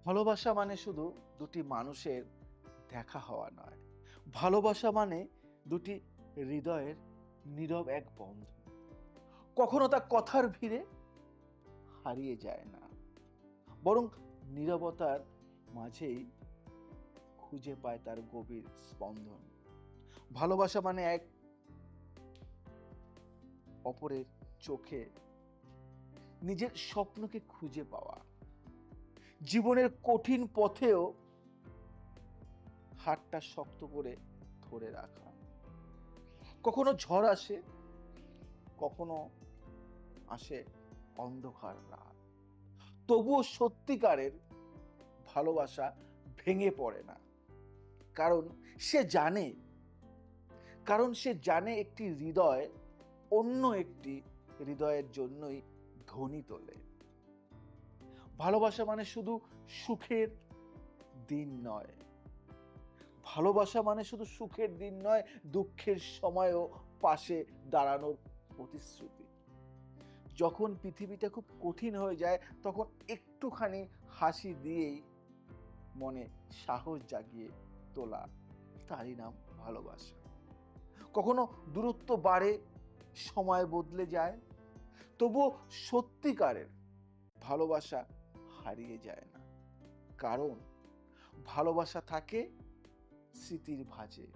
ভালোবাসা মানে শুধু দুটি মানুষের দেখা হওয়া নয়। ভালোবাসা মানে দুটি হৃদয়ের নীরব এক বন্ধন। কখনো তা কথার ভিড়ে হারিয়ে যায় না, বরং নীরবতার মাঝেই খুঁজে পায় তার গভীর স্পন্দন। ভালোবাসা মানে এক অপরের চোখে নিজের স্বপ্নকে খুঁজে পাওয়া, জীবনের কঠিন পথেও হাতটা শক্ত করে ধরে রাখা। কখনো ঝড় আসে, কখনো আসে অন্ধকার রাত, তবুও সত্যিকারের ভালোবাসা ভেঙে পড়ে না। কারণ সে জানে একটি হৃদয় অন্য একটি হৃদয়ের জন্যই ধ্বনি তোলে। ভালোবাসা মানে শুধু সুখের দিন নয়, ভালোবাসা মানে শুধু সুখের দিন নয়, দুঃখের সময়ও পাশে দাঁড়ানোর প্রতিশ্রুতি। যখন পৃথিবীটা খুব কঠিন হয়ে যায়, তখন একটুখানি হাসি দিয়েই মনে সাহস জাগিয়ে তোলা, তারই নাম ভালোবাসা। কখনো দূরত্ব বাড়ে, সময় বদলে যায়, তবুও সত্যিকারের ভালোবাসা হারিয়ে যায় না। কারণ ভালোবাসা থাকে স্মৃতির ভাঁজে,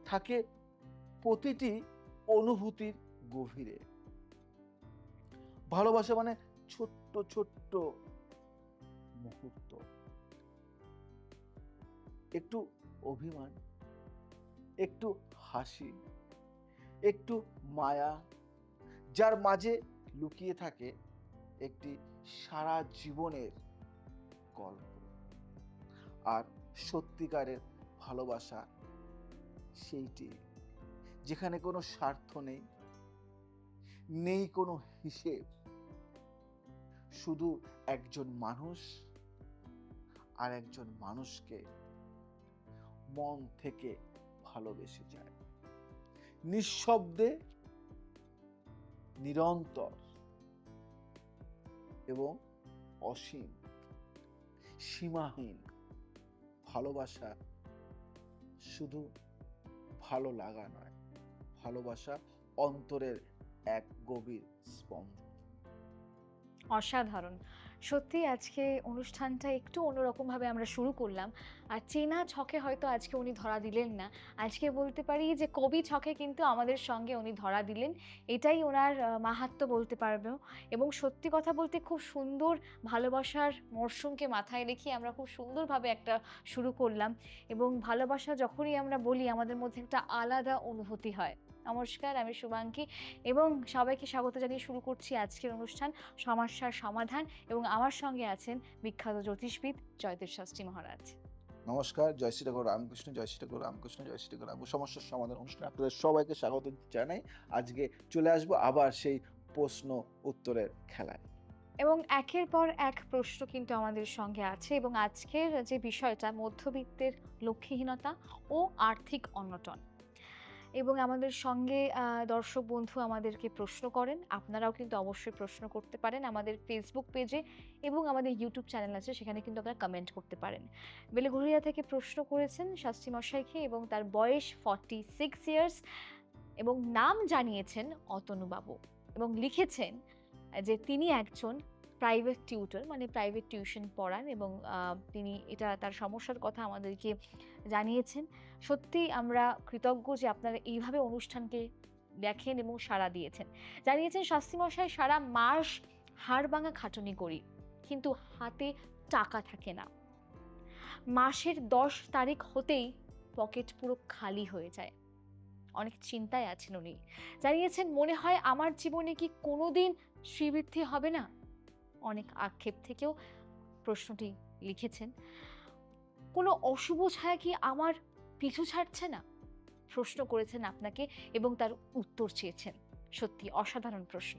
থাকে প্রতিটি অনুভূতির গভীরে। ভালোবাসা মানে ছোট্ট ছোট্ট মুহূর্ত, একটু অভিমান, একটু হাসি, একটু মায়া, যার মাঝে লুকিয়ে থাকে একটি সারা জীবনের গল্প। আর সত্যিকারের ভালোবাসা সেইটি, যেখানে কোনো স্বার্থ নেই, নেই কোনো হিসেব, শুধু একজন মানুষ আর একজন মানুষকে মন থেকে ভালোবেসে যায়, নিঃশব্দে, নিরন্তর এবং অসীম, সীমাহীন। ভালোবাসা শুধু ভালো লাগা নয়, ভালোবাসা অন্তরের এক গভীর স্পন্দন। অসাধারণ। সত্যি আজকে অনুষ্ঠানটা একটু অন্যরকমভাবে আমরা শুরু করলাম। আর চেনা ছকে হয়তো আজকে উনি ধরা দিলেন না। আজকে বলতে পারি যে কবি ছকে কিন্তু আমাদের সঙ্গে উনি ধরা দিলেন। এটাই ওনার মাহাত্ম্য বলতে পারবো। এবং সত্যি কথা বলতে খুব সুন্দর ভালোবাসার মরশুমকে মাথায় রেখে আমরা খুব সুন্দরভাবে একটা শুরু করলাম। এবং ভালোবাসা যখনই আমরা বলি আমাদের মধ্যে একটা আলাদা অনুভূতি হয়। নমস্কার, আমি শুভাঙ্গী এবং সবাইকে স্বাগত জানিয়ে শুরু করছি আজকের অনুষ্ঠান সমস্যার সমাধান। এবং আমার সঙ্গে আছেন বিখ্যাত জ্যোতিষবিদ জয়দেব শাস্ত্রী মহারাজ। নমস্কার, জয় শ্রী ঠাকুর রামকৃষ্ণ, জয় শ্রী ঠাকুর রামকৃষ্ণ, জয় শ্রী ঠাকুর রাম। সমস্যার সমাধান অনুষ্ঠানে আপনাদের সবাইকে স্বাগত জানাই। আজকে চলে আসবো আবার সেই প্রশ্ন উত্তরের খেলায়। এবং একের পর এক প্রশ্ন কিন্তু আমাদের সঙ্গে আছে এবং আজকের যে বিষয়টা মধ্যবিত্তের লক্ষ্যহীনতা ও আর্থিক অনটন। এবং আমাদের সঙ্গে দর্শক বন্ধু আমাদেরকে প্রশ্ন করেন। আপনারাও কিন্তু অবশ্যই প্রশ্ন করতে পারেন আমাদের ফেসবুক পেজে এবং আমাদের ইউটিউব চ্যানেল আছে, সেখানে কিন্তু আপনারা কমেন্ট করতে পারেন। বেলেঘরিয়া থেকে প্রশ্ন করেছেন শাস্ত্রী মশাইকে এবং তার বয়স 46 ইয়ার্স এবং নাম জানিয়েছেন অতনুবাবু এবং লিখেছেন যে তিনি একজন প্রাইভেট টিউটর, মানে প্রাইভেট টিউশন পড়ান এবং তিনি এটা তার সমস্যার কথা আমাদেরকে জানিয়েছেন। সত্যি আমরা কৃতজ্ঞ যে আপনারা এইভাবে অনুষ্ঠানকে দেখেন এবং সাড়া দিয়েছেন। জানিয়েছেন শাস্ত্রীমশাই সারা মাস হাড়ভাঙা খাটুনি করি, কিন্তু হাতে টাকা থাকে না। মাসের 10 তারিখ হতেই পকেট পুরো খালি হয়ে যায়। অনেক চিন্তায় আছেন উনি। জানিয়েছেন মনে হয় আমার জীবনে কি কোনোদিন শ্রীবৃদ্ধি হবে না। অনেক আক্ষেপ থেকেও প্রশ্নটি লিখেছেন। কোনো অশুভ ছায়া কি আমার পিছু ছাড়ছে না? প্রশ্ন করেছেন আপনাকে এবং তার উত্তর চেয়েছেন। সত্যি অসাধারণ প্রশ্ন।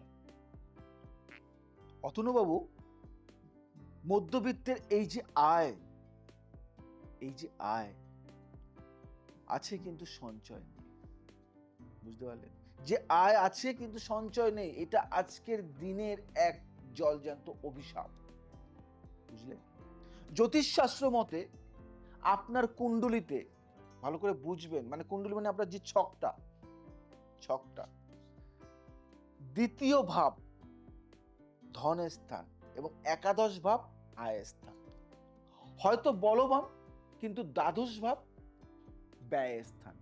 অতনুবাবু, মধ্যবিত্তের এই যে আয়, আছে কিন্তু সঞ্চয় নেই। বুঝতে পারলেন? যে আয় আছে কিন্তু সঞ্চয় নেই, এটা আজকের দিনের এক জলজান্ত অভিশাপ। বুঝলে? জ্যোতিষশাস্ত্র মতে আপনার কুণ্ডলিতে, ভালো করে বুঝবেন, মানে কুণ্ডলী মানে আপনার যে ছকটা, দ্বিতীয় ভাব ধনের স্থান এবং একাদশ ভাব আয়ের স্থান। হয়তো বলবান, কিন্তু দ্বাদশ ভাব ব্যয়ের স্থান।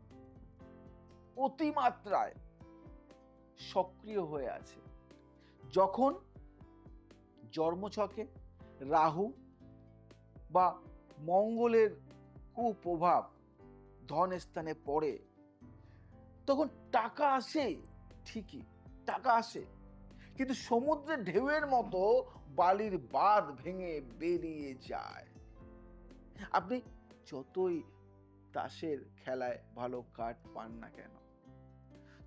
অতিমাত্রায় সক্রিয় হয়ে আছে। যখন জন্মছকে রাহু বা মঙ্গলের কুপ্রভাব ধন স্থানে পড়ে, তখন টাকা আসে, ঠিকই টাকা আসে, কিন্তু সমুদ্রের ঢেউয়ের মতো বালির বাঁধ ভেঙে বেরিয়ে যায়। আপনি যতই তাসের খেলায় ভালো কার্ড পান না কেন,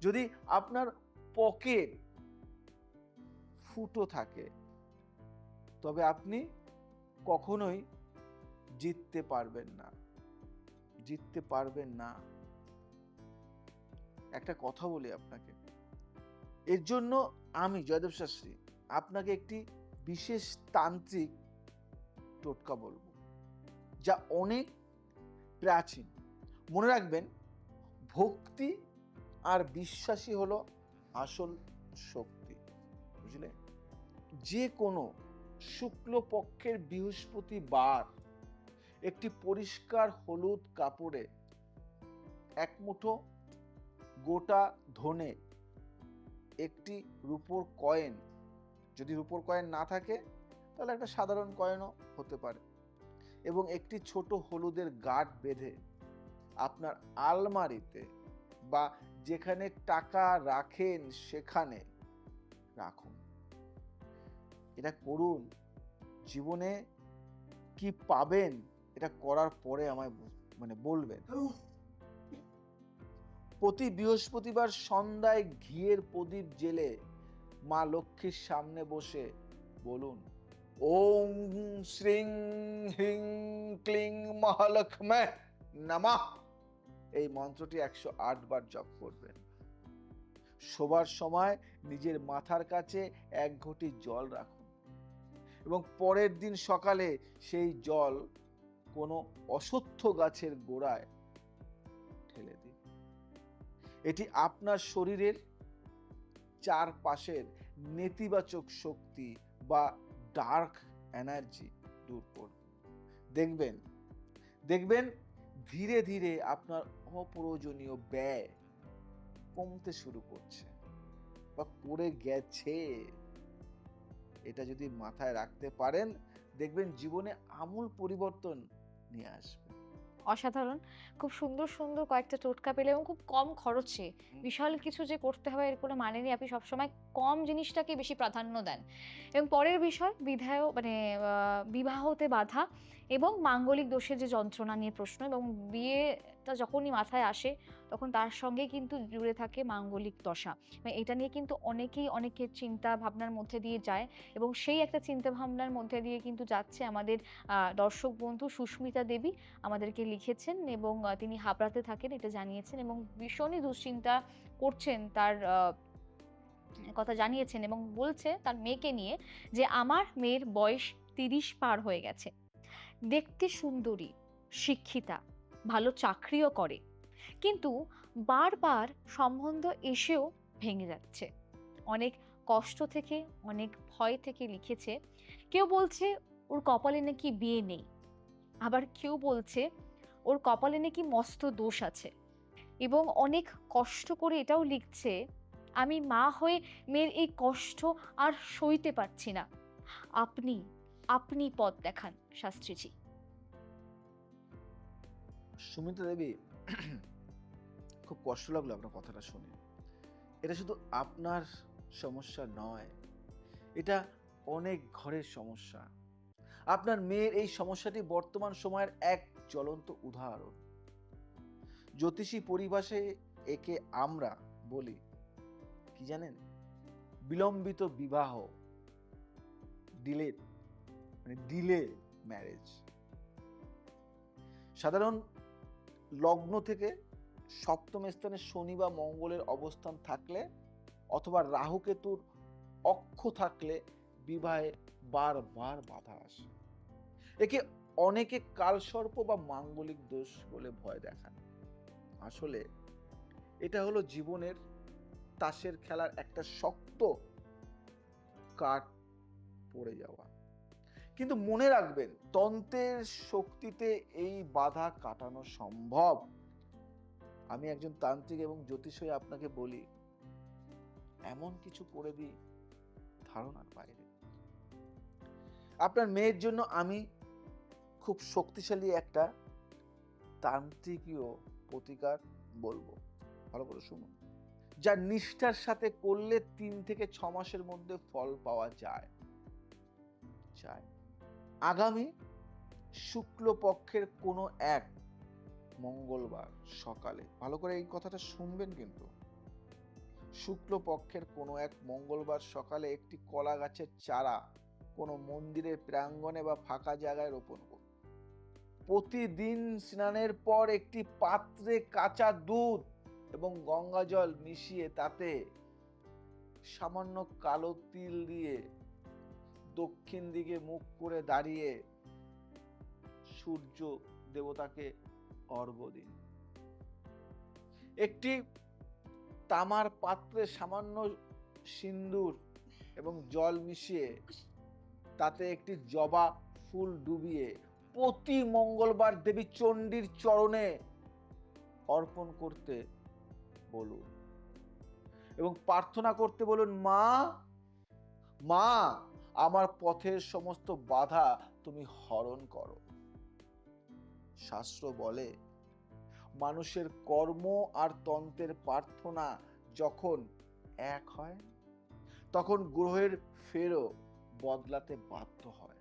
যদি আপনার পকেট ফুটো থাকে, তবে আপনি কখনোই জিততে পারবেন না। একটা কথা বলি আপনাকে, এর জন্য আমি জয়দেব শাস্ত্রী আপনাকে একটি বিশেষ তান্ত্রিক টোটকা বলবো, যা অনেক প্রাচীন। মনে রাখবেন, ভক্তি আর বিশ্বাসী হলো আসল শক্তি, বুঝলে? যে কোনো শুক্লপক্ষের বৃহস্পতিবার একটি পরিষ্কার হলুদ কাপড়ে এক মুঠো গোটা ধনে, একটি রূপোর কয়েন, যদি রূপোর কয়েন না থাকে তাহলে একটা সাধারণ কয়েনও হতে পারে, এবং একটি ছোট হলুদের গাঁট বেঁধে আপনার আলমারিতে বা যেখানে টাকা রাখেন সেখানে রাখুন। এটা করুন। জীবনে কি পাবেন এটা করার পরে আমায় বলবেন। প্রতি বৃহস্পতিবার সন্ধ্যায় ঘিয়ের প্রদীপ জেলে মা লক্ষ্মীর সামনে বসে বলুন, ওম শ্রীং হ্রিং ক্লিং মহালক্ষ্মী নমঃ। এই মন্ত্রটি 108 বার জপ করবেন। শোবার সময় নিজের মাথার কাছে এক ঘটি জল রাখুন এবং পরের দিন সকালে সেই জল কোনো অশ্বত্থ গাছের গোড়ায় ঢেলে দিন। এটি আপনার শরীরের চারপাশের নেতিবাচক শক্তি বা ডার্ক এনার্জি দূর করবে। দেখবেন ধীরে ধীরে আপনার অপ্রয়োজনীয় ব্যয় কমতে শুরু করছে বা করে গেছে। এটা যদি মাথায় রাখতে পারেন, দেখবেন জীবনে আমূল পরিবর্তন নিয়ে আসবে। অসাধারণ। খুব সুন্দর, সুন্দর কয়েকটা টোটকা পেলে এবং খুব কম খরচে বিশাল কিছু যে করতে হবে এর কোনো মানে নেই। আপনি সবসময় কম জিনিসটাকে বেশি প্রাধান্য দেন। এবং পরের বিষয় বিবাহতে বাধা এবং মাঙ্গলিক দোষের যে যন্ত্রণা নিয়ে প্রশ্ন, এবং বিয়েটা যখনই মাথায় আসে তখন তার সঙ্গে কিন্তু জুড়ে থাকে মাঙ্গলিক দশা। এটা নিয়ে কিন্তু অনেকের চিন্তা ভাবনার মধ্যে দিয়ে যায়, এবং সেই একটা চিন্তা ভাবনার মধ্যে দিয়ে কিন্তু যাচ্ছে আমাদের দর্শক বন্ধু সুস্মিতা দেবী আমাদেরকে লিখেছেন, এবং তিনি হাবড়াতে থাকেন এটা জানিয়েছেন এবং ভীষণই দুশ্চিন্তা করছেন, তার কথা জানিয়েছেন এবং বলছে তার মেয়েকে নিয়ে যে আমার মেয়ের বয়স 30 পার হয়ে গেছে, দেখতে সুন্দরী, শিক্ষিতা, ভালো চাকরিও করে, কিন্তু বারবার সম্বন্ধ এসেও ভেঙে যাচ্ছে। অনেক কষ্ট থেকে, অনেক ভয় থেকে লিখেছে। কেউ বলছে ওর কপালে নাকি বিয়ে নেই, আবার কেউ বলছে ওর কপালে নাকি মস্ত দোষ আছে, এবং অনেক কষ্ট করে এটাও লিখছে, আমি মা হয়ে মেয়ের এই কষ্ট আর সইতে পারছি না, আপনি পথ দেখান শাস্ত্রীজি। সুমিত্রা দেবী, খুব কষ্ট লাগলো আপনার কথাটা শুনে। এটা শুধু আপনার সমস্যা নয়, এটা অনেক ঘরের সমস্যা। আপনার মেয়ের এই সমস্যাটি বর্তমান সময়ের এক জ্বলন্ত উদাহরণ। জ্যোতিষী পরিভাষায় একে আমরা বলি কি জানেন? বিলম্বিত বিবাহ, ডিলে ম্যারেজ। সাধারণ লগ্ন থেকে সপ্তম স্থানে শনি বা মঙ্গলের অবস্থান থাকলে অথবা রাহু কেতুর অক্ষ থাকলে বিবাহে বারবার বাধা আসে। একে অনেকে কালসর্প বা মাঙ্গলিক দোষ বলে ভয় দেখান। আসলে এটা হলো জীবনের তাসের খেলার একটা শক্ত কাঠ পড়ে যাওয়া। কিন্তু মনে রাখবেন, তন্ত্রের শক্তিতে এই বাধা কাটানো সম্ভব। আমি একজন তান্ত্রিক এবং জ্যোতিষ হয়ে আপনাকে বলি, এমন কিছু করে দিই ধারণার বাইরে। আপনার মেয়ের জন্য আমি খুব শক্তিশালী একটা তান্ত্রিকীয় প্রতিকার বলবো, ভালো করে শুনুন, যা নিষ্ঠার সাথে করলে 3 থেকে 6 মাসের মধ্যে ফল পাওয়া যায়। আগামী শুক্লপক্ষের কোনো এক মঙ্গলবার সকালে, ভালো করে এই কথাটা শুনবেন কিন্তু, শুক্লপক্ষের কোনো এক মঙ্গলবার সকালে একটি কলা গাছের চারা কোনো মন্দিরের প্রাঙ্গণে বা ফাঁকা জায়গায় রোপণ করুন। প্রতিদিন স্নানের পর একটি পাত্রে কাঁচা দুধ এবং গঙ্গা জল মিশিয়ে তাতে সামান্য কালো তিল দিয়ে দক্ষিণ দিকে মুখ করে দাঁড়িয়ে সূর্য দেবতাকে অর্ঘ্য দিন। একটি তামার পাত্রে সামান্য সিন্দুর এবং জল মিশিয়ে তাতে একটি জবা ফুল ডুবিয়ে প্রতি মঙ্গলবার দেবী চণ্ডীর চরণে অর্পণ করতে বলুন এবং প্রার্থনা করতে বলুন, মা মা আমার পথের সমস্ত বাধা তুমি হরণ করো। শাস্ত্র বলে, মানুষের কর্ম আর তন্ত্রের প্রার্থনা যখন এক হয় তখন গ্রহের ফেরও বদলাতে বাধ্য হয়।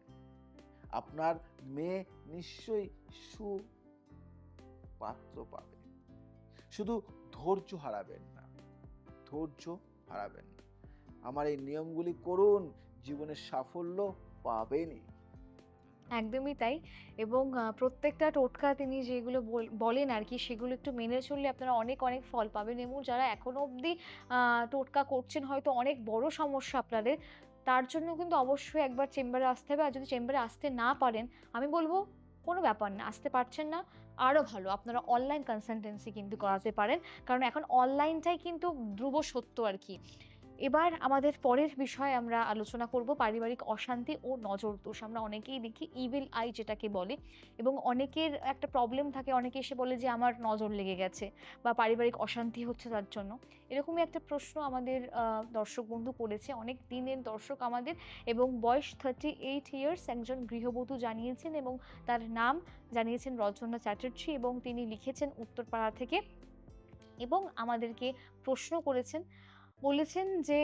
আপনার মেয়ে নিশ্চয়ই সুপাত্র পাবে। শুধু ধৈর্য হারাবেন না, ধৈর্য হারাবেন না। আমার এই নিয়মগুলি করুন, জীবনের সাফল্য পাবেনই। একদমই তাই। এবং প্রত্যেকটা টোটকা তিনি যেগুলো বলেন আর কি, সেগুলো একটু মেনে চললে আপনারা অনেক অনেক ফল পাবেন। এবং যারা এখনো অবধি টোটকা করছেন, হয়তো অনেক বড় সমস্যা আপনাদের, তার জন্য কিন্তু অবশ্যই একবার চেম্বারে আসতে হবে। আর যদি চেম্বারে আসতে না পারেন, আমি বলব কোনো ব্যাপার না। আসতে পারছেন না, আরো ভালো, আপনারা অনলাইন কনসালটেন্সি কিন্তু করাতে পারেন। কারণ এখন অনলাইনটাই কিন্তু ধ্রুব সত্য আর কি। এবার আমাদের পরের বিষয়ে আমরা আলোচনা করব পারিবারিক অশান্তি ও নজর দোষ। আমরা অনেকেই দেখি ইভিল আই যেটাকে বলে, এবং অনেকের একটা প্রবলেম থাকে, অনেকে এসে বলে যে আমার নজর লেগে গেছে বা পারিবারিক অশান্তি হচ্ছে তার জন্য। এরকমই একটা প্রশ্ন আমাদের দর্শক বন্ধু করেছে, অনেক দিনের দর্শক আমাদের, এবং বয়স 38 ইয়ার্স, একজন গৃহবধূ জানিয়েছেন এবং তার নাম জানিয়েছেন রচনা চ্যাটার্জি, এবং তিনি লিখেছেন উত্তরপাড়া থেকে এবং আমাদেরকে প্রশ্ন করেছেন। বলেছেন যে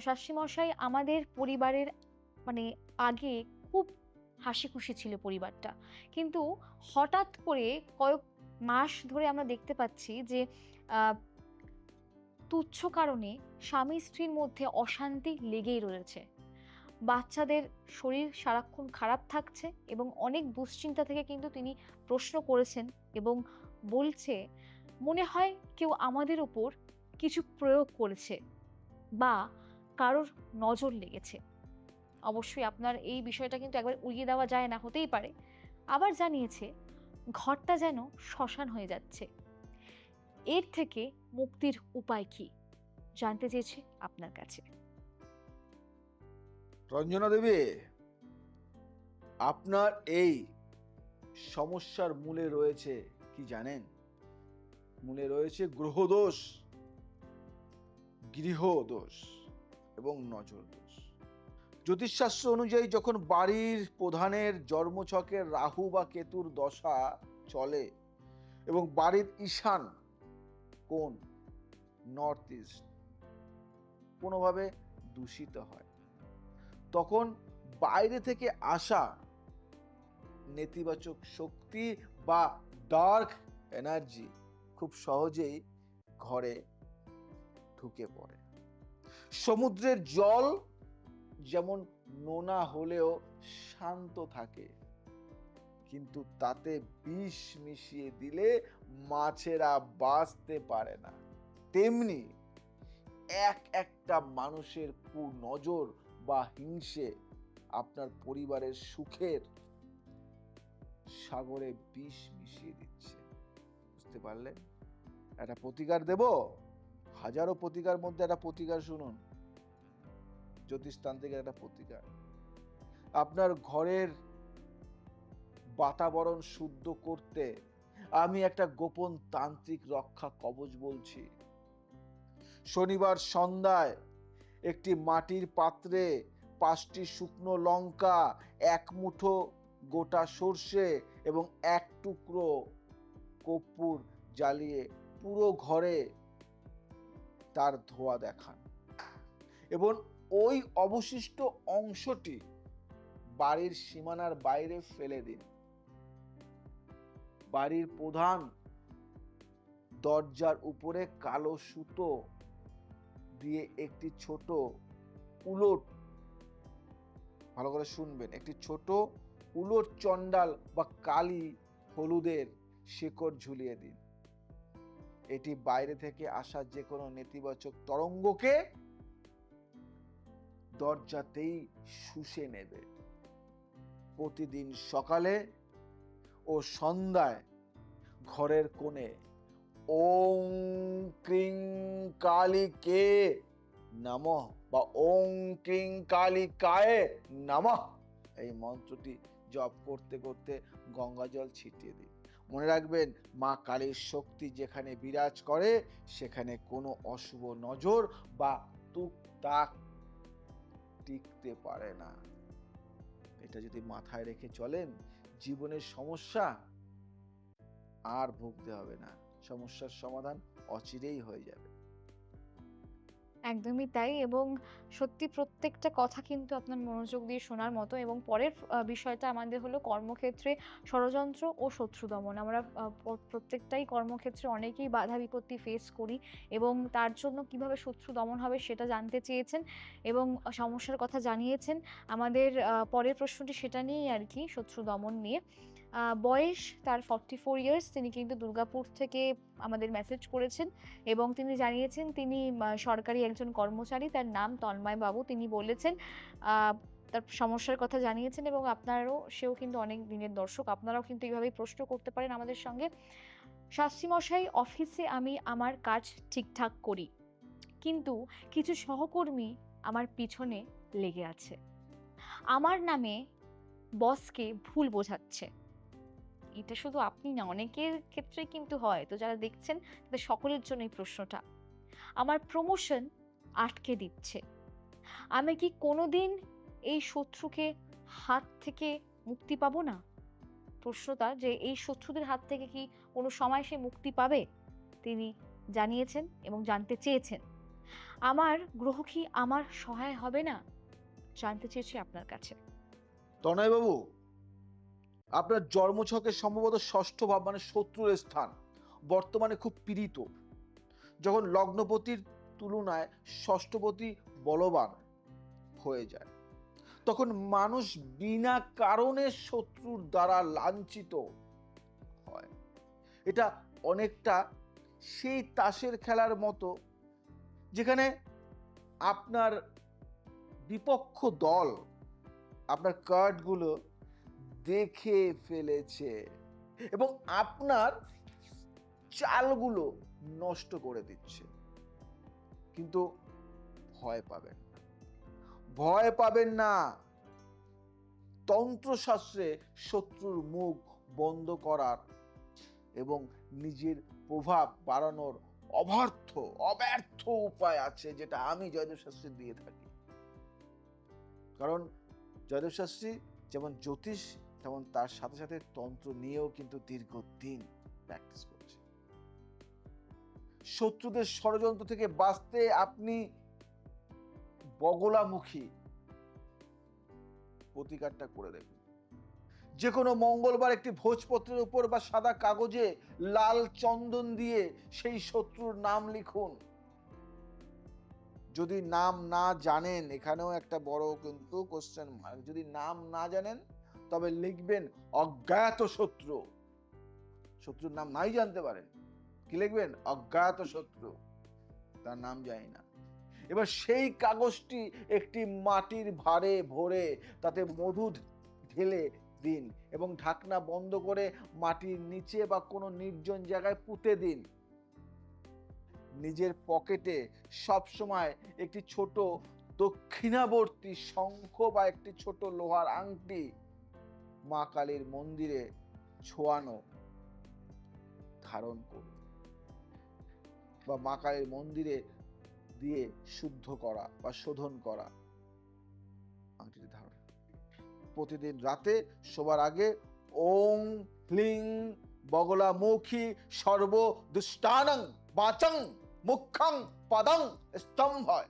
শাশুড়িমশাই, আমাদের পরিবারের মানে আগে খুব হাসিখুশি ছিল পরিবারটা। কিন্তু হঠাৎ করে কয়েক মাস ধরে আমরা দেখতে পাচ্ছি যে আ তুচ্ছ কারণে স্বামী-স্ত্রীর মধ্যে অশান্তি লেগেই রয়েছে। বাচ্চাদের শরীর সারাক্ষণ খারাপ থাকছে এবং অনেক দুশ্চিন্তা থেকে কিন্তু তিনি প্রশ্ন করেছেন এবং বলছে, মনে হয় কেউ আমাদের উপর কিছু প্রয়োগ করেছে বা কারোর নজর লেগেছে। অবশ্যই আপনার এই বিষয়টা কিন্তু একবার উড়িয়ে দেওয়া যায় না, হতেই পারে। আবার জানিয়েছে ঘরটা যেন শ্মশান হয়ে যাচ্ছে। এর থেকে মুক্তির উপায় কি? জানতে চেয়েছি আপনার কাছে। রঞ্জনা দেবী, আপনার এই সমস্যার মূলে রয়েছে কি জানেন? মূলে রয়েছে গ্রহদোষ, গৃহদোষ এবং নজর দোষ। জ্যোতিষশাস্ত্র অনুযায়ী যখন বাড়ির প্রধানের জন্মছকে রাহু বা কেতুর দশা চলে এবং বাড়ির ঈশান কোণ, নর্থ ইস্ট, কোনোভাবে দূষিত হয়, তখন বাইরে থেকে আসা নেতিবাচক শক্তি বা ডার্ক এনার্জি খুব সহজেই ঘরে ঢুকে পড়ে। সমুদ্রের জল যেমন নোনা হলেও শান্ত থাকে, কিন্তু তাতে বিষ মিশিয়ে দিলে মাছেরা বাঁচতে পারে না, তেমনি একটা মানুষের কুনজর বা হিংসে আপনার পরিবারের সুখের সাগরে বিষ মিশিয়ে দিচ্ছে। বুঝতে পারলেন? একটা প্রতিকার দেব, হাজারো প্রতিকার মধ্যে একটা প্রতিকার শুনুন, জ্যোতিষতান্ত্রিকের একটা প্রতিকার। আপনার ঘরের বাতাবরণ শুদ্ধ করতে আমি একটা গোপন তান্ত্রিক রক্ষা কবচ বলছি। শনিবার সন্ধ্যায় একটি মাটির পাত্রে 5টি শুকনো লঙ্কা, 1 মুঠো গোটা সর্ষে এবং 1 টুকরো কর্পূর জ্বালিয়ে পুরো ঘরে তার ধোঁয়া দেখান এবং ওই অবশিষ্ট অংশটি বাড়ির সীমানার বাইরে ফেলে দিন। বাড়ির প্রধান দরজার উপরে কালো সুতো দিয়ে একটি ছোট উলট, ভালো করে শুনবেন, একটি ছোট উলট চণ্ডাল বা কালি হলুদের শিকড় ঝুলিয়ে দিন। এটি বাইরে থেকে আসা যে কোনো নেতিবাচক তরঙ্গকে দরজাতেই শুষে নেবে। প্রতিদিন সকালে ও সন্ধ্যায় ঘরের কোণে ওং ক্রিং কালিকে নমঃ বা ওং ক্রিং কালিকায়ে নমঃ এই মন্ত্রটি জপ করতে করতে গঙ্গা জল ছিটিয়ে দিন। মনে রাখবেন, মা কালীর শক্তি যেখানে বিরাজ করে সেখানে কোনো অশুভ নজর বা তুকতাক টিকতে পারে না। এটা যদি মাথায় রেখে চলেন, জীবনের সমস্যা আর ভুগতে হবে না, সমস্যার সমাধান অচিরেই হয়ে যাবে। একদমই তাই, এবং সত্যি প্রত্যেকটা কথা কিন্তু আপনার মনোযোগ দিয়ে শোনার মতো। এবং পরের বিষয়টা আমাদের হলো কর্মক্ষেত্রে ষড়যন্ত্র ও শত্রু দমন। আমরা প্রত্যেকটাই কর্মক্ষেত্রে অনেকেই বাধা বিপত্তি ফেস করি, এবং তার জন্য কিভাবে শত্রু দমন হবে সেটা জানতে চেয়েছেন এবং সমস্যার কথা জানিয়েছেন। আমাদের পরের প্রশ্নটি সেটা নিয়েই আর কি, শত্রু দমন নিয়ে। বয়স তার 44 ইয়ার্স। তিনি কিন্তু দুর্গাপুর থেকে আমাদের মেসেজ করেছেন এবং তিনি জানিয়েছেন তিনি সরকারি একজন কর্মচারী। তার নাম তন্ময় বাবু। তিনি বলেছেন তার সমস্যার কথা জানিয়েছেন, এবং সেও কিন্তু অনেক দিনের দর্শক। আপনারাও কিন্তু এইভাবেই প্রশ্ন করতে পারেন আমাদের সঙ্গে। শাস্ত্রীমশাই, অফিসে আমি আমার কাজ ঠিকঠাক করি, কিন্তু কিছু সহকর্মী আমার পিছনে লেগে আছে। আমার নামে বসকে ভুল বোঝাচ্ছে। এটা শুধু আপনি না, অনেকের ক্ষেত্রেই কিন্তু হয়। তো যারা দেখছেন তাদের সকলের জন্য এই প্রশ্নটা। আমার প্রমোশন আটকে দিচ্ছে। আমি কি কোনোদিন এই শত্রুকে হাত থেকে মুক্তি পাবো না? প্রশ্নটা যে এই শত্রুদের হাত থেকে কি কোনো সময় সে মুক্তি পাবে? তিনি জানিয়েছেন এবং জানতে চেয়েছেন। আমার গ্রহ কি আমার সহায় হবে না? জানতে চেয়েছি আপনার কাছে। তনয় বাবু, আপনার জন্মছকে সম্ভবত 6ষ্ঠ ভাব মানে শত্রুর স্থান বর্তমানে খুব পীড়িত। যখন লগ্নপতির তুলনায় ষষ্ঠপতি বলবান হয়ে যায়, তখন মানুষ বিনা কারণে শত্রুর দ্বারা লাঞ্ছিত হয়। এটা অনেকটা সেই তাসের খেলার মতো, যেখানে আপনার বিপক্ষ দল আপনার কার্ডগুলো দেখে ফেলেছে এবং আপনার চালগুলো নষ্ট করে দিচ্ছে। কিন্তু ভয় পাবেন না, ভয় পাবেন না। তন্ত্রশাস্ত্রে শত্রুর মুখ বন্ধ করার এবং নিজের প্রভাব বাড়ানোর অব্যর্থ উপায় আছে, যেটা আমি জয়দেব শাস্ত্রী দিয়ে থাকি। কারণ জয়দেব শাস্ত্রী যেমন জ্যোতিষ, তেমন তার সাথে সাথে তন্ত্র নিয়েও কিন্তু দীর্ঘদিন প্র্যাকটিস করছে। শত্রুদের ষড়যন্ত্র থেকে বাঁচতে আপনি বগলামুখী প্রতিকারটা করে দেখুন। যে কোনো মঙ্গলবার একটি ভোজপত্রের উপর বা সাদা কাগজে লাল চন্দন দিয়ে সেই শত্রুর নাম লিখুন। যদি নাম না জানেন, এখানেও একটা বড় কিন্তু কোশ্চেন মার্ক, যদি নাম না জানেন তবে লিখবেন অজ্ঞাত শত্রু। শত্রুর নাম নাই জানতে পারেন, কি লিখবেন? অজ্ঞাত শত্রু, তার নাম জানি না। এবার সেই কাগজটি একটি মাটির ভাঁড়ে ভরে তাতে মধু ঢেলে দিন এবং ঢাকনা বন্ধ করে মাটির নিচে বা কোনো নির্জন জায়গায় পুঁতে দিন। নিজের পকেটে সব সময় একটি ছোট দক্ষিণাবর্তী শঙ্খ বা একটি ছোট লোহার আংটি মা কালীর মন্দিরে ছোঁয়ানো ধারণ করুন, বা মা কালীর মন্দিরে দিয়ে শুদ্ধ করা বা শোধন করা আংটিটি ধারণ। প্রতিদিন রাতে শোবার আগে ওং হ্লিং বগলামুখী সর্ব দুষ্টানং বাচং মুখ্যং পদং স্তম্ভয়,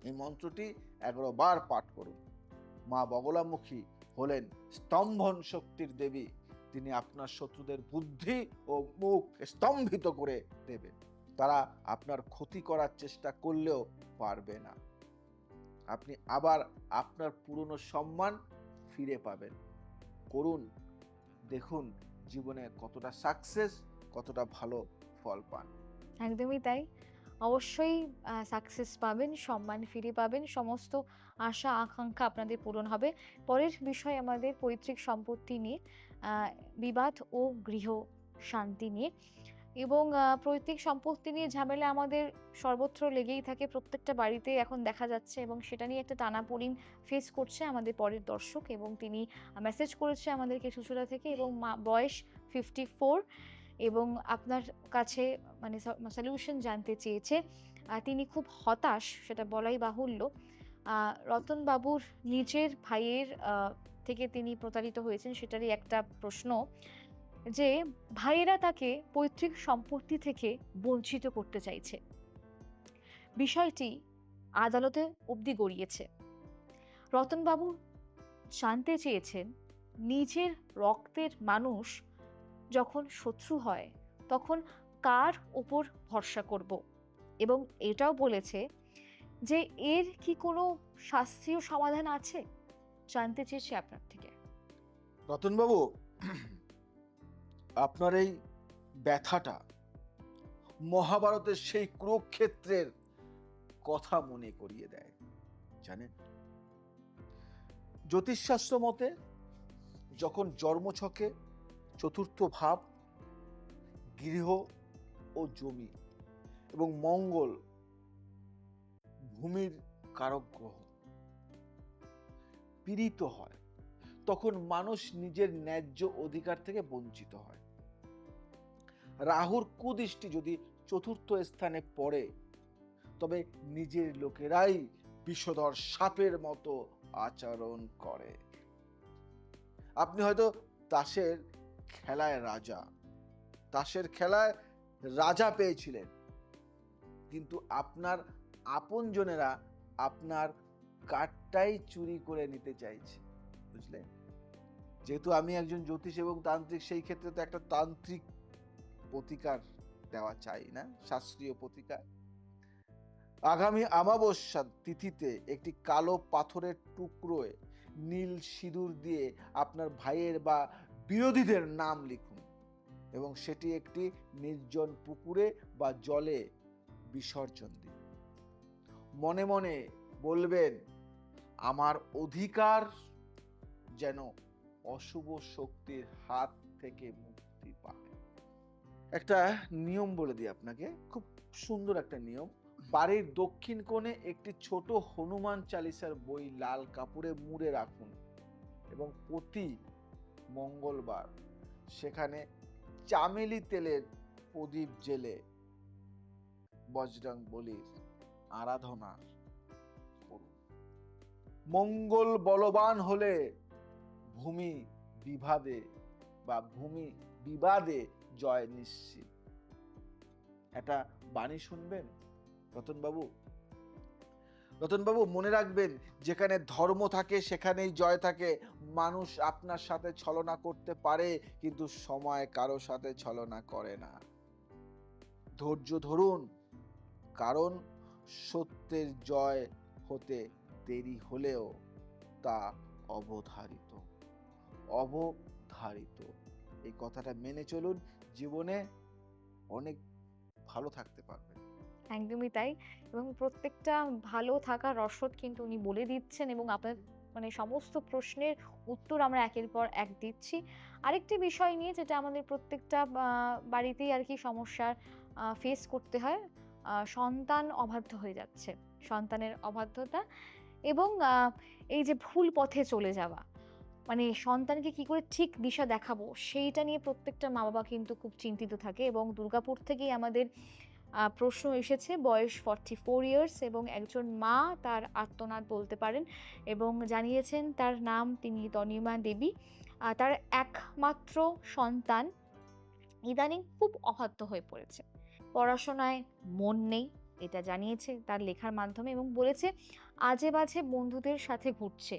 এই মন্ত্রটি 11 বার পাঠ করুন। মা বগলামুখী হলেন স্তম্ভন শক্তির দেবী। তিনি আপনার শত্রুদের বুদ্ধি ও মুখ স্তম্ভিত করে দেবেন। তারা আপনার ক্ষতি করার চেষ্টা করলেও পারবে না। আপনি আবার আপনার পুরনো সম্মান ফিরে পাবেন। করুন, দেখুন জীবনে কতটা সাকসেস, কতটা ভালো ফল পান। একদমই তাই। অবশ্যই সাকসেস পাবেন, সম্মান ফিরে পাবেন, সমস্ত আশা আকাঙ্ক্ষা আপনাদের পূরণ হবে। পরের বিষয় আমাদের পৈতৃক সম্পত্তি নিয়ে, বিবাদ ও গৃহ শান্তি নিয়ে। এবং পৈতৃক সম্পত্তি নিয়ে ঝামেলা আমাদের সর্বত্র লেগেই থাকে, প্রত্যেকটা বাড়িতে এখন দেখা যাচ্ছে, এবং সেটা নিয়ে একটা টানাপোড়েন ফেস করছে আমাদের পরের দর্শক। এবং তিনি মেসেজ করেছে আমাদেরকে চুঁচুড়া থেকে, এবং বয়স 54, এবং আপনার কাছে মানে সলিউশন জানতে চেয়েছে। তিনি খুব হতাশ, সেটা বলাই বাহুল্য। রতনবাবুর নিজের ভাইয়ের থেকে তিনি প্রতারিত হয়েছেন, সেটারই একটা প্রশ্ন, যে ভাইয়েরা তাকে পৈতৃক সম্পত্তি থেকে বঞ্চিত করতে চাইছে। বিষয়টি আদালতে অবধি গড়িয়েছে। রতনবাবু জানতে চেয়েছেন, নিজের রক্তের মানুষ যখন শত্রু হয় তখন কার ওপর ভরসা করব, এবং এটাও বলেছে যে এর কি কোনো শাস্ত্রীয় সমাধান আছে। জানতে চেয়েছি আপনার থেকে। রতনবাবু, আপনার এই ব্যথাটা মহাভারতের সেই কুরুক্ষেত্রের কথা মনে করিয়ে দেয়। জানেন, জ্যোতিষশাস্ত্র মতে যখন জন্মছকে চতুর্থ ভাব গৃহ ও জমি এবং মঙ্গল ভূমির কারক গ্রহ পীড়িত হয়, তখন মানুষ নিজের ন্যায্য অধিকার থেকে বঞ্চিত হয়। রাহুর কুদৃষ্টি যদি চতুর্থ স্থানে পড়ে, তবে নিজের লোকেরাই বিষধর সাপের মতো আচরণ করে। আপনি হয়তো তাসের খেলায় রাজা পেয়েছিলেন, কিন্তু আপনার আপনজনেরা আপনার কার্ডটাই চুরি করে নিতে চাইছে, বুঝলেন? যেহেতু আমি একজন জ্যোতিষ এবং তান্ত্রিক, সেই ক্ষেত্রে তো একটা তান্ত্রিক প্রতিকার দেওয়া চাই না, শাস্ত্রীয় প্রতিকার। আগামী অমাবস্যা তিথিতে একটি কালো পাথরের টুকরোয় নীল সিঁদুর দিয়ে আপনার ভাইয়ের বা বিরোধীদের নাম লিখুন এবং সেটি একটি নির্জন পুকুরে বা জলে বিসর্জন দিন। মনে মনে বলবেন, আমার অধিকার যেন অশুভ শক্তির হাত থেকে মুক্তি পায়। একটা নিয়ম বলে দিই আপনাকে, খুব সুন্দর একটা নিয়ম। বাড়ির দক্ষিণ কোণে একটি ছোট হনুমান চালিসার বই লাল কাপড়ে মুড়ে রাখুন এবং প্রতি মঙ্গলবার সেখানে চামেলি তেলের প্রদীপ জেলে বজরং বলির আরাধনা করুন। মঙ্গল বলবান হলে ভূমি বিবাদে জয় নিশ্চিত। একটা বাণী শুনবেন রতনবাবু, মনে রাখবেন, যেখানে ধর্ম থাকে সেখানেই জয় থাকে। মানুষ আপনার সাথে ছলনা করতে পারে, কিন্তু সময় কারো সাথে ছলনা করে না। ধৈর্য ধরুন, কারণ সত্যের জয় হতে দেরি হলেও তা অবধারিত। এই কথাটা মেনে চলুন, জীবনে অনেক ভালো থাকতে পারবেন। একদমই তাই। এবং প্রত্যেকটা ভালো থাকার রসদ কিন্তু উনি বলে দিচ্ছেন, এবং আপনার মানে সমস্ত প্রশ্নের উত্তর আমরা একের পর এক দিচ্ছি। আরেকটি বিষয় নিয়ে যেটা আমাদের প্রত্যেকটা বাড়িতেই আর কি সমস্যার ফেস করতে হয়, সন্তান অবাধ্য হয়ে যাচ্ছে। সন্তানের অবাধ্যতা এবং এই যে ভুল পথে চলে যাওয়া। মানে সন্তানকে কি করে ঠিক দিশা দেখাবো সেইটা নিয়ে প্রত্যেকটা মা-বাবা কিন্তু খুব চিন্তিত থাকে এবং দুর্গাপুর থেকেই আমাদের প্রশ্ন এসেছে। বয়স 44 ইয়ার্স এবং একজন মা তার আর্তনাদ বলতে পারেন এবং জানিয়েছেন তার নাম তিনি তনিমা দেবী। তার একমাত্র সন্তান ইদানিং খুব অবাধ্য হয়ে পড়েছে। পড়াশোনায় মন নেই, এটা জানিয়েছে তার লেখার মাধ্যমে এবং বলেছে আজে-বাজে বন্ধুদের সাথে ঘুরছে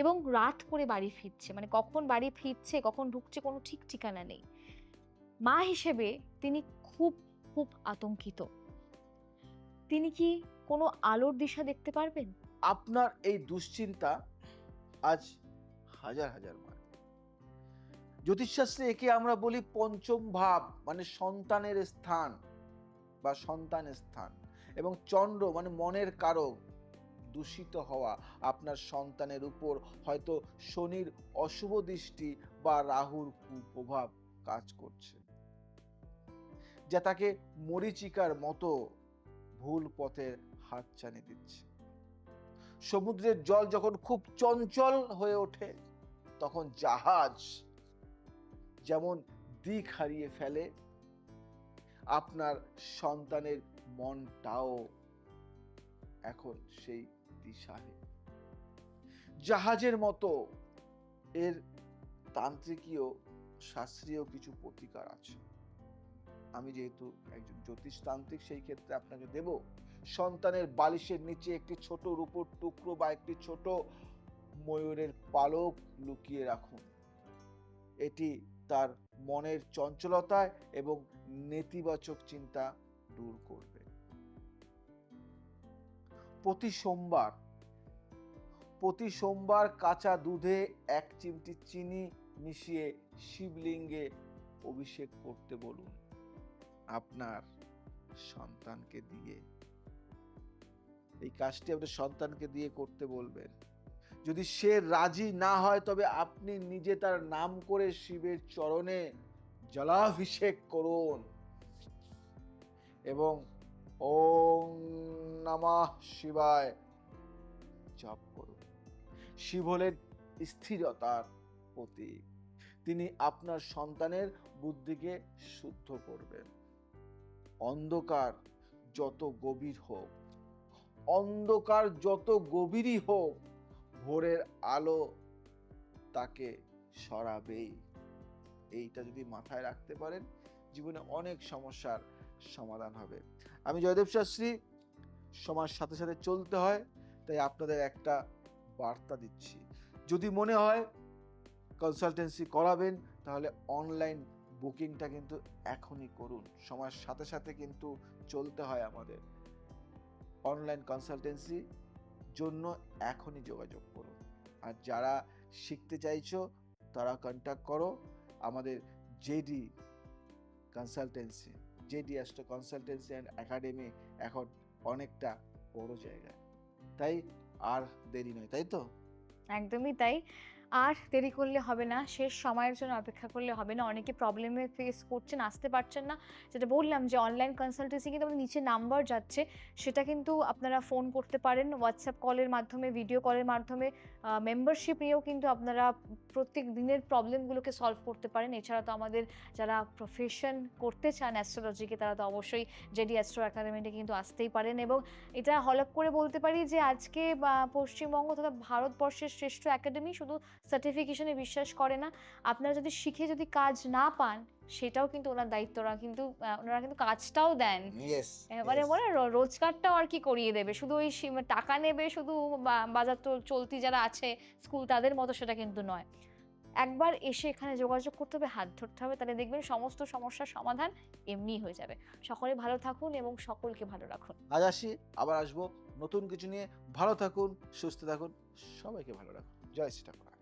এবং রাত করে বাড়ি ফিরছে। মানে কখন বাড়ি ফিরছে, কখন ঢুকছে কোনো ঠিক ঠিকানা নেই। মা হিসেবে তিনি খুব, খুব আতঙ্কিত। তিনি কি কোনো আলোর দিশা দেখতে পারবেন? আপনার এই দুশ্চিন্তা আজ হাজার হাজার মানে। জ্যোতিষশাস্ত্রে একে আমরা বলি পঞ্চম ভাব, মানে সন্তানের স্থান বা সন্তানের স্থান, এবং চন্দ্র মানে মনের কারক দূষিত হওয়া আপনার সন্তানের উপর হয়তো শনির অশুভ দৃষ্টি বা রাহুর কুপ্রভাব কাজ করছে, যা তাকে মরীচিকার মতো ভুল পথের হাতছানি দিচ্ছে। সমুদ্রের জল যখন খুব চঞ্চল হয়ে ওঠে তখন জাহাজ যেমন দিক হারিয়ে ফেলে, আপনার সন্তানের মনটাও এখন সেই দিশাহীন। জাহাজের মতো এর তান্ত্রিকীয় শাস্ত্রীয় কিছু প্রতিকার আছে। আমি যেহেতু একজন জ্যোতিষতান্ত্রিক সেই ক্ষেত্রে আপনাকে দেব। সন্তানের বালিশের নিচে একটি ছোট রূপোর টুকরো বা একটি ছোট ময়ূরের পালক লুকিয়ে রাখুন। এটি তার মনের চঞ্চলতায় এবং নেতিবাচক চিন্তা দূর করবে। প্রতি সোমবার কাঁচা দুধে 1 চিমটি চিনি মিশিয়ে শিবলিঙ্গে অভিষেক করতে বলুন আপনার সন্তানকে দিয়ে। এই কাজটি আপনার সন্তানকে দিয়ে করতে বলবেন। যদি সে রাজি না হয় তবে আপনি নিজে তার নাম করে শিবের চরণে জলাভিষেক করুন এবং ওম নমঃ শিবায় জপ করুন। শিব হলেন স্থিরতার প্রতীক। তিনি আপনার সন্তানের বুদ্ধিকে শুদ্ধ করবেন। অন্ধকার যত গভীর হোক, অন্ধকার যত গভীরই হোক, ভোরের আলো তাকে সরাবেই। এইটা যদি মাথায় রাখতে পারেন, জীবনে অনেক সমস্যার সমাধান হবে। আমি জয়দেব শাস্ত্রী, সময়ের সাথে সাথে চলতে হয়, তাই আপনাদের একটা বার্তা দিচ্ছি। যদি মনে হয় কনসালটেন্সি করাবেন তাহলে অনলাইন বুকিংটা কিন্তু এখনই করুন। সময়ের সাথে সাথে কিন্তু চলতে হয় আমাদের। অনলাইন কনসালটেন্সি জন্য এখনই যোগাযোগ করুন। আর যারা শিখতে চাইছো তারা কন্ট্যাক্ট করো আমাদের JD consultancy. JD astro consultancy and academy এখন অনেকটা বড় জায়গায়, তাই আর দেরি নয়, তাই তো? একদমই তাই। আর দেরি করলে হবে না, শেষ সময়ের জন্য অপেক্ষা করলে হবে না। অনেকে প্রবলেমে ফেস করছেন, আসতে পারছেন না। যেটা বললাম যে অনলাইন কনসালটেন্সি কিন্তু আমাদের নিচে নাম্বার যাচ্ছে, সেটা কিন্তু আপনারা ফোন করতে পারেন। হোয়াটসঅ্যাপ কলের মাধ্যমে, ভিডিও কলের মাধ্যমে মেম্বারশিপ নিয়েও কিন্তু আপনারা প্রত্যেক দিনের প্রবলেমগুলোকে সলভ করতে পারেন। এছাড়া তো আমাদের যারা প্রফেশন করতে চান অ্যাস্ট্রোলজিকে তারা তো অবশ্যই জেডি অ্যাস্ট্রো একাডেমিতে কিন্তু আসতেই পারেন এবং এটা হলফ করে বলতে পারি যে আজকে পশ্চিমবঙ্গ তথা ভারতবর্ষের শ্রেষ্ঠ একাডেমি শুধু সার্টিফিকেশনে বিশ্বাস করে না। আপনারা যদি শিখে যদি কাজ না পান সেটাও কিন্তু ওনার দায়িত্ব, ওনারা কিন্তু কাজটাও দেন। এবারে বলে রোজগারটাও আর কি করিয়ে দেবে। শুধু ওই টাকা নেবে শুধু বাজার চলতি যারা আছে স্কুল তাদের মতো, সেটা কিন্তু নয়। একবার এসে এখানে যোগাযোগ করতে হবে, হাত ধরতে হবে, তাহলে দেখবেন সমস্ত সমস্যার সমাধান এমনিই হয়ে যাবে। সকলে ভালো থাকুন এবং সকলকে ভালো রাখুন। আজ আসি, আবার আসবো নতুন কিছু নিয়ে। ভালো থাকুন, সুস্থ থাকুন, সবাইকে ভালো রাখুন। জয় শ্রী ঠাকুর।